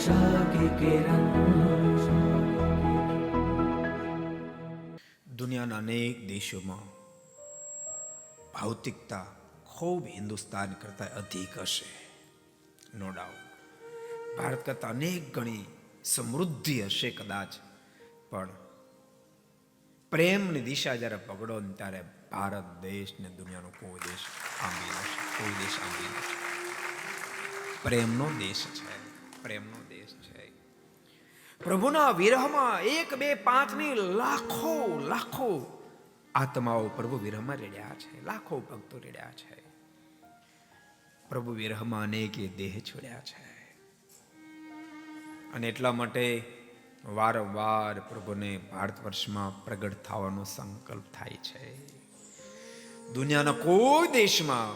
आशा की किरण। દુનિયાના અનેક દેશોમાં ભૌતિકતા ખૂબ હિન્દુસ્તાન કરતાં અધિક હશે, નો ડાઉટ. ભારત કરતાં અનેક ગણી સમૃદ્ધિ હશે કદાચ, પણ પ્રેમની દિશા જ્યારે પકડો ને ત્યારે ભારત દેશને દુનિયાનો કોઈ દેશ આંબી નથી, કોઈ દેશ આંબી નથી. પ્રેમનો દેશ છે, પ્રેમનો દેશ છે. પ્રભુના વિરહમાં 1, 2, 5 ની લાખો લાખો આત્માઓ પ્રભુ વિરહમાં રેડ્યા છે, લાખો ભક્તો રેડ્યા છે. પ્રભુ વિરહમાં અનેકે દેહ છોડ્યા છે, અને એટલા માટે વારંવાર પ્રભુને ભારત વર્ષમાં પ્રગટ થવાનો સંકલ્પ થાય છે. દુનિયાના કોઈ દેશમાં,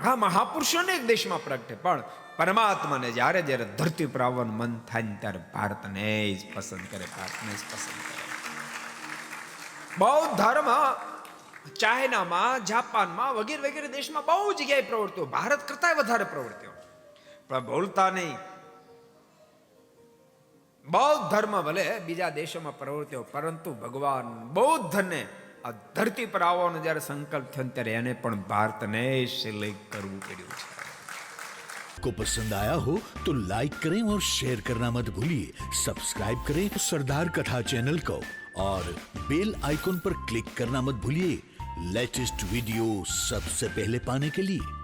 હા, મહાપુરુષોને એક દેશમાં પ્રગટે, પણ પરમાત્માને જ્યારે જ્યારે ધરતી પર આવવાનું મન થાય ને ત્યારે ભારતને જ પસંદ કરે, ભારતને જ પસંદ કરે. બૌદ્ધ ધર્મ ચાઇનામાં, જાપાનમાં વગેરે વગેરે દેશમાં બહુ જગ્યાએ પ્રવૃત્તિઓ, ભારત કરતા વધારે પ્રવૃત્તિઓ. પણ બોલતા નહીં, બૌદ્ધ ધર્મ ભલે બીજા દેશોમાં પ્રવૃત્તિઓ, પરંતુ ભગવાન બૌદ્ધને આ ધરતી પર આવવાનો જ્યારે સંકલ્પ થયો ત્યારે એને પણ ભારતને સિલેક્ટ કરવું પડ્યું છે. को पसंद आया हो तो लाइक करें और शेयर करना मत भूलिए. सब्सक्राइब करें सरदार कथा चैनल को और बेल आइकॉन पर क्लिक करना मत भूलिए लेटेस्ट वीडियो सबसे पहले पाने के लिए.